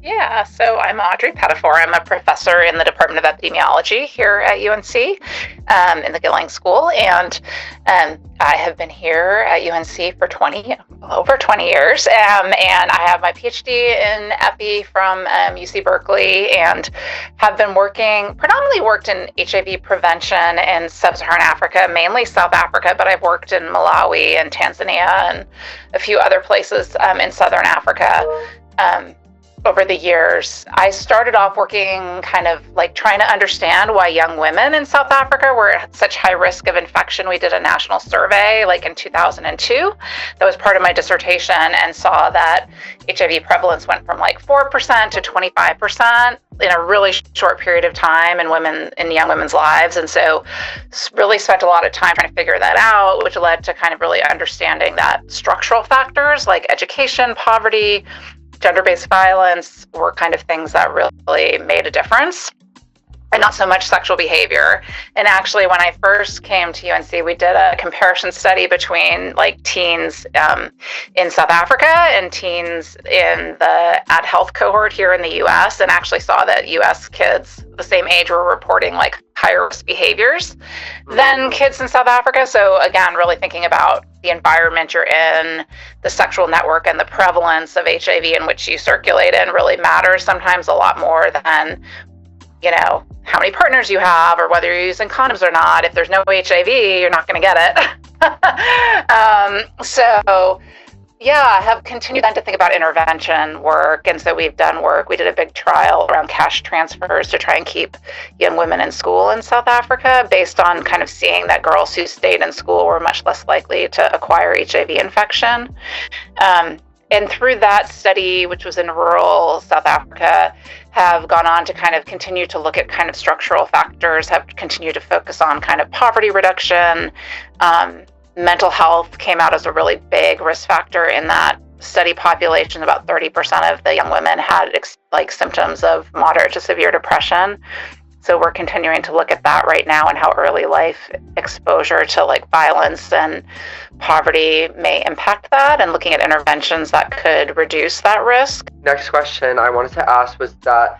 Yeah, so I'm Audrey Pettifor. I'm a professor in the Department of Epidemiology here at UNC in the Gilling School, and I have been here at UNC for over 20 years, and I have my PhD in Epi from UC Berkeley, and have been predominantly worked in HIV prevention in sub-Saharan Africa, mainly South Africa, but I've worked in Malawi and Tanzania and a few other places in Southern Africa. Over the years, I started off working kind of like trying to understand why young women in South Africa were at such high risk of infection. We did a national survey like in 2002. That was part of my dissertation, and saw that HIV prevalence went from like 4% to 25% in a really short period of time in young women's lives. And so really spent a lot of time trying to figure that out, which led to kind of really understanding that structural factors like education, poverty, gender-based violence were kind of things that really made a difference, and not so much sexual behavior. And actually, when I first came to UNC, we did a comparison study between like teens in South Africa and teens in the Ad Health cohort here in the US, and actually saw that US kids the same age were reporting like higher risk behaviors than kids in South Africa. So again, really thinking about the environment you're in, the sexual network, and the prevalence of HIV in which you circulate in really matters sometimes a lot more than, how many partners you have or whether you're using condoms or not. If there's no HIV, you're not going to get it. So I have continued then to think about intervention work. And so we've done work. We did a big trial around cash transfers to try and keep young women in school in South Africa, based on kind of seeing that girls who stayed in school were much less likely to acquire HIV infection. And through that study, which was in rural South Africa, have gone on to kind of continue to look at kind of structural factors, have continued to focus on kind of poverty reduction. Mental health came out as a really big risk factor in that study population. About 30% of the young women had symptoms of moderate to severe depression. So we're continuing to look at that right now, and how early life exposure to like violence and poverty may impact that, and looking at interventions that could reduce that risk. Next question I wanted to ask was that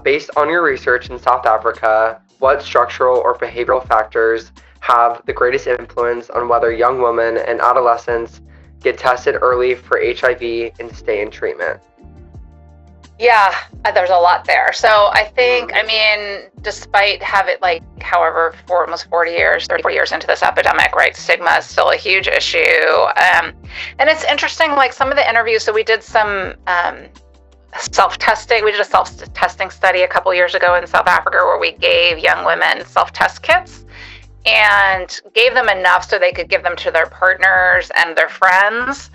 based on your research in South Africa, what structural or behavioral factors have the greatest influence on whether young women and adolescents get tested early for HIV and stay in treatment? Yeah, there's a lot there. So I think, despite however, for almost 34 years into this epidemic, right, stigma is still a huge issue. And it's interesting, like some of the interviews, so we did some self-testing. We did a self-testing study a couple years ago in South Africa where we gave young women self-test kits and gave them enough so they could give them to their partners and their friends.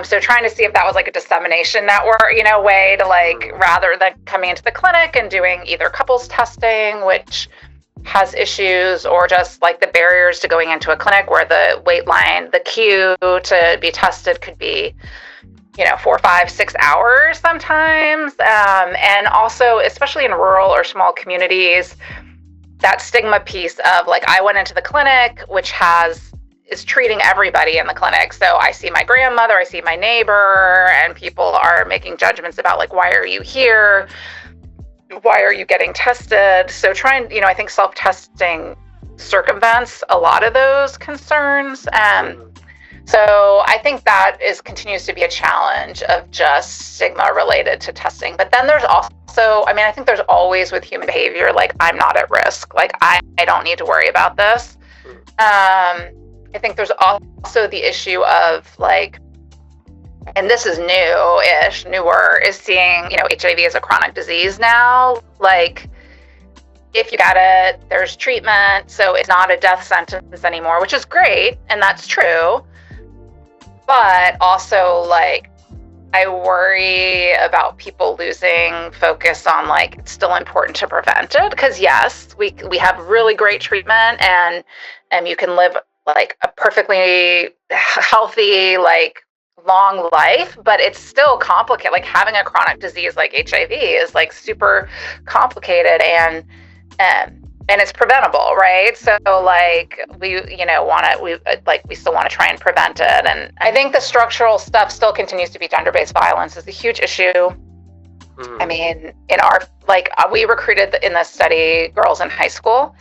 So trying to see if that was like a dissemination network, way to rather than coming into the clinic and doing either couples testing, which has issues, or just like the barriers to going into a clinic where the wait line, the queue to be tested could be, 4, 5, 6 hours sometimes. And also, especially in rural or small communities, that stigma piece of I went into the clinic, which is treating everybody in the clinic. So I see my grandmother, I see my neighbor, and people are making judgments about why are you here? Why are you getting tested? So I think self-testing circumvents a lot of those concerns. So I think that continues to be a challenge of just stigma related to testing. But then there's also, I think there's always with human behavior, I'm not at risk. I don't need to worry about this. I think there's also the issue of and this is newer, is seeing, HIV as a chronic disease now. If you got it, there's treatment. So it's not a death sentence anymore, which is great. And that's true. But also, I worry about people losing focus on, it's still important to prevent it. Because, yes, we have really great treatment, and you can live, a perfectly healthy, long life, but it's still complicated. Having a chronic disease like HIV is, super complicated, and it's preventable, right? So we still want to try and prevent it. And I think the structural stuff still continues to be gender-based violence is a huge issue. I mean, in our, we recruited in this study girls in high school,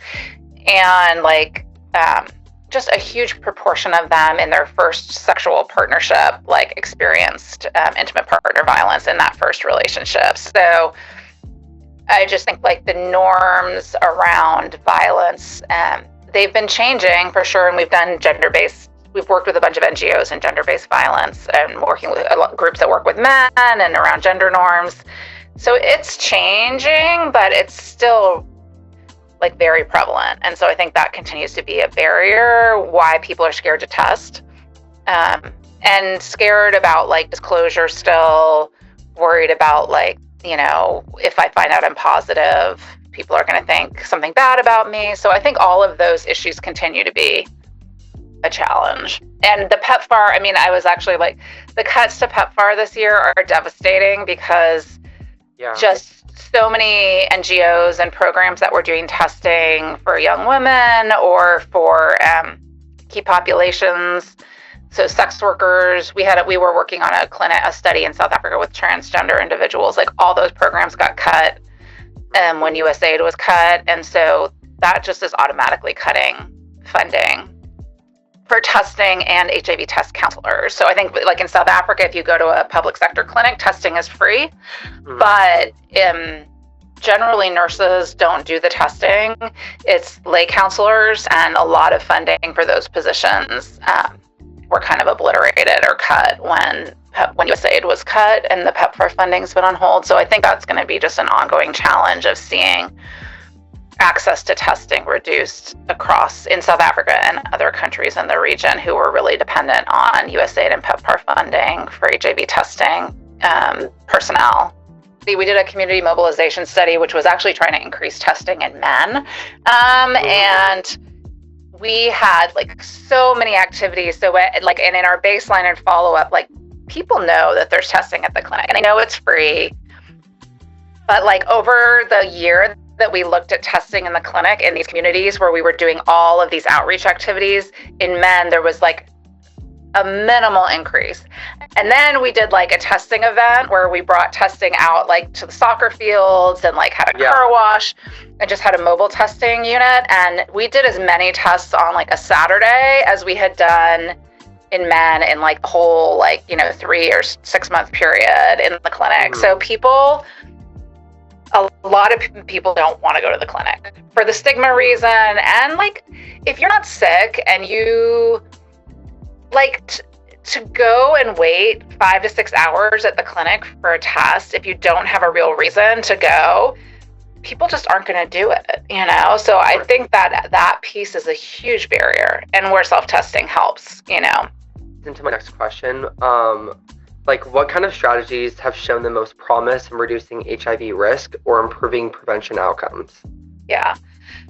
and just a huge proportion of them in their first sexual partnership, experienced intimate partner violence in that first relationship. So I just think the norms around violence, they've been changing for sure. And we've worked with a bunch of NGOs in gender-based violence and working with groups that work with men and around gender norms. So it's changing, but it's still very prevalent. And so I think that continues to be a barrier why people are scared to test, and scared about disclosure still, worried about if I find out I'm positive, people are going to think something bad about me. So I think all of those issues continue to be a challenge. And the PEPFAR, I mean, I was actually the cuts to PEPFAR this year are devastating because just so many NGOs and programs that were doing testing for young women or for key populations. So sex workers, we were working on a study in South Africa with transgender individuals. All those programs got cut when USAID was cut. And so that just is automatically cutting funding for testing and HIV test counselors. So I think in South Africa, if you go to a public sector clinic, testing is free, but generally nurses don't do the testing. It's lay counselors, and a lot of funding for those positions were kind of obliterated or cut when USAID was cut and the PEPFAR funding's been on hold. So I think that's going to be just an ongoing challenge of seeing access to testing reduced in South Africa and other countries in the region who were really dependent on USAID and PEPFAR funding for HIV testing personnel. We did a community mobilization study, which was actually trying to increase testing in men. And we had so many activities. So and in our baseline and follow-up, people know that there's testing at the clinic, and I know it's free. But over the year that we looked at testing in the clinic in these communities where we were doing all of these outreach activities, in men, there was a minimal increase. And then we did a testing event where we brought testing out to the soccer fields and had a car wash and just had a mobile testing unit. And we did as many tests on a Saturday as we had done in men in the whole 3 or 6 month period in the clinic. So a lot of people don't want to go to the clinic for the stigma reason. And if you're not sick and you to go and wait 5 to 6 hours at the clinic for a test, if you don't have a real reason to go, people just aren't going to do it, So I think that piece is a huge barrier, and where self-testing helps, Into my next question, what kind of strategies have shown the most promise in reducing HIV risk or improving prevention outcomes? Yeah.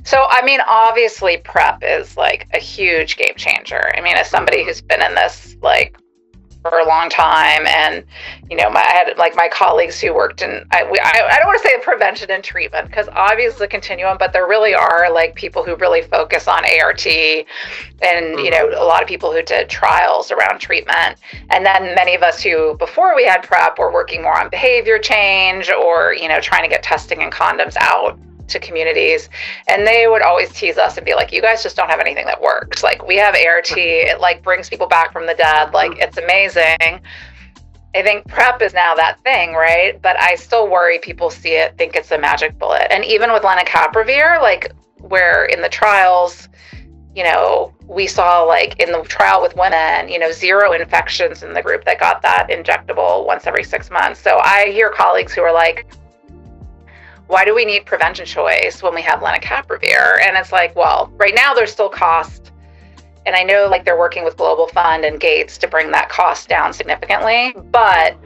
So, I mean, obviously PrEP is a huge game changer. I mean, as somebody who's been in this for a long time, and I had my colleagues who worked in I don't want to say prevention and treatment, because obviously it's a continuum, but there really are people who really focus on ART, and a lot of people who did trials around treatment, and then many of us who before we had PrEP were working more on behavior change or trying to get testing and condoms out to communities. And they would always tease us and be you guys just don't have anything that works. We have ART, it brings people back from the dead, it's amazing. I think PrEP is now that thing, right? But I still worry people see it, think it's a magic bullet. And even with lenacapavir, where in the trials, we saw in the trial with women, 0 infections in the group that got that injectable once every 6 months. So I hear colleagues who are why do we need prevention choice when we have lenacapavir? And it's well, right now there's still cost. And I know they're working with Global Fund and Gates to bring that cost down significantly, but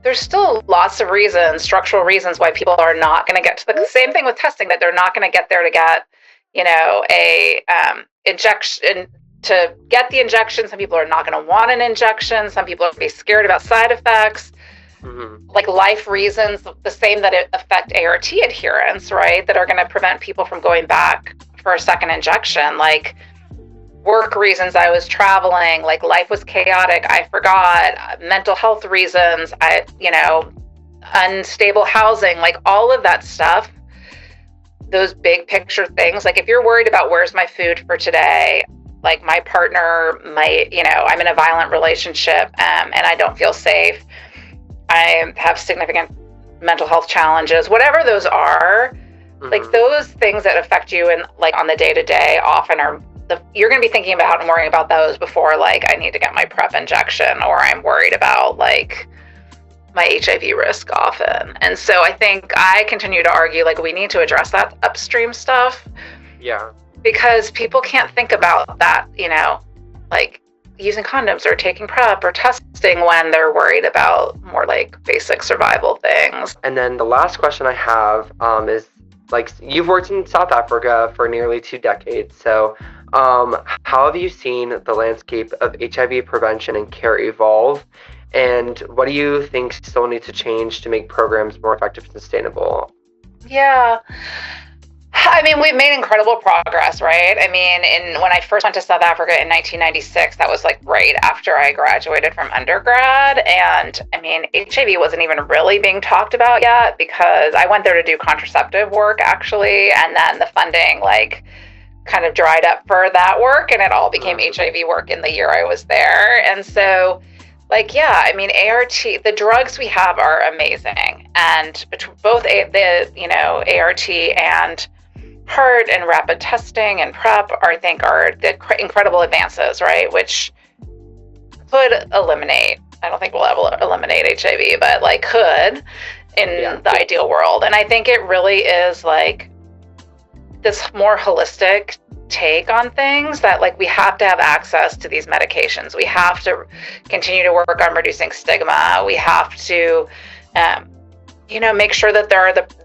there's still lots of reasons, structural reasons why people are not going to get to the same thing with testing, that they're not going to get there to get, a injection, to get the injection. Some people are not going to want an injection. Some people are going to be scared about side effects. Life reasons, the same that affect ART adherence, right? That are going to prevent people from going back for a second injection. Work reasons, I was traveling, life was chaotic, I forgot, mental health reasons, unstable housing, like all of that stuff, those big picture things. Like if you're worried about where's my food for today, like my partner might, I'm in a violent relationship and I don't feel safe. I have significant mental health challenges, whatever those are, like those things that affect you and like on the day to day often are you're going to be thinking about and worrying about those before like I need to get my PrEP injection, or I'm worried about like my HIV risk often. And so I think I continue to argue like we need to address that upstream stuff. Yeah. Because people can't think about that, like using condoms or taking PrEP or testing when they're worried about more like basic survival things. And then the last question I have is, like, you've worked in South Africa for nearly 2 decades. So how have you seen the landscape of HIV prevention and care evolve? And what do you think still needs to change to make programs more effective and sustainable? Yeah. I mean, we've made incredible progress, right? I mean, when I first went to South Africa in 1996, that was like right after I graduated from undergrad. And I mean, HIV wasn't even really being talked about yet because I went there to do contraceptive work actually. And then the funding like kind of dried up for that work and it all became HIV work in the year I was there. And so like, yeah, I mean, the drugs we have are amazing. And both ART and HEART and rapid testing and PrEP I think are the incredible advances, right? Which could eliminate, I don't think we'll ever eliminate HIV, but like could in the ideal world. And I think it really is like this more holistic take on things that like we have to have access to these medications. We have to continue to work on reducing stigma. We have to make sure that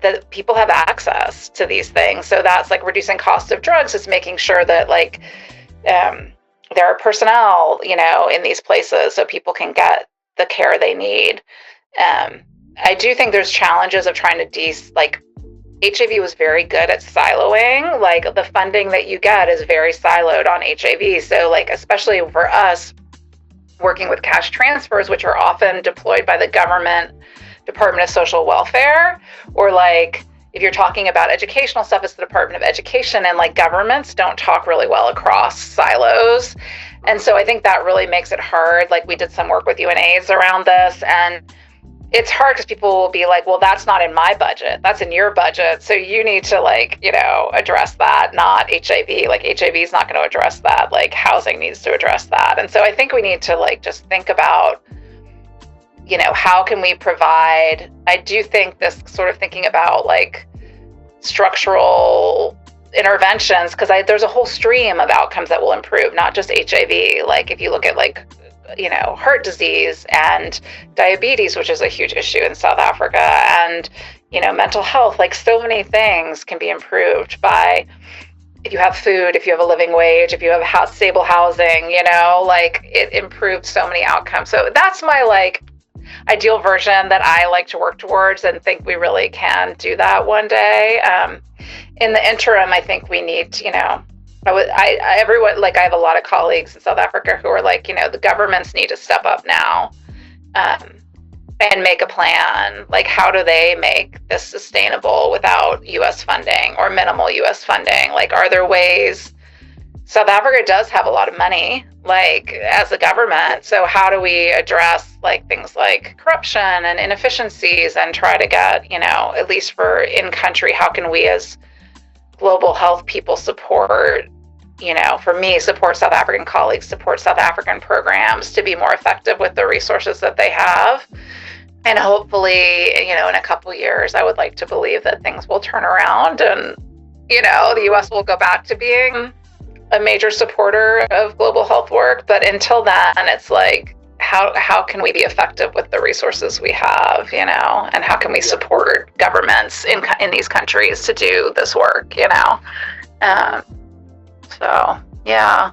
that people have access to these things. So that's like reducing cost of drugs. It's making sure that like there are personnel, in these places so people can get the care they need. I do think there's challenges of trying to HIV was very good at siloing. Like the funding that you get is very siloed on HIV. So like, especially for us working with cash transfers, which are often deployed by the government Department of Social Welfare, or like if you're talking about educational stuff, it's the Department of Education, and like governments don't talk really well across silos. And so I think that really makes it hard. Like we did some work with UNAIDS around this, and it's hard because people will be like, well, that's not in my budget. That's in your budget. So you need to address that, not HIV. Like HIV is not going to address that. Like housing needs to address that. And so I think we need to just think about, how can we provide, I do think this sort of thinking about structural interventions, because there's a whole stream of outcomes that will improve, not just HIV. Like if you look at heart disease and diabetes, which is a huge issue in South Africa, and, mental health, like so many things can be improved by, if you have food, if you have a living wage, if you have stable housing, it improves so many outcomes. So that's my ideal version that I like to work towards and think we really can do that one day. In the interim, I think we need, everyone, I have a lot of colleagues in South Africa who are the governments need to step up now and make a plan. How do they make this sustainable without U.S. funding or minimal U.S. funding? Are there ways? South Africa does have a lot of money, as a government. So how do we address things like corruption and inefficiencies and try to get, at least for in country, how can we as global health people support, for me, support South African colleagues, support South African programs to be more effective with the resources that they have. And hopefully, in a couple years, I would like to believe that things will turn around and, the U.S. will go back to being a major supporter of global health work. But until then, it's how can we be effective with the resources we have, and how can we support governments in these countries to do this work, So, yeah.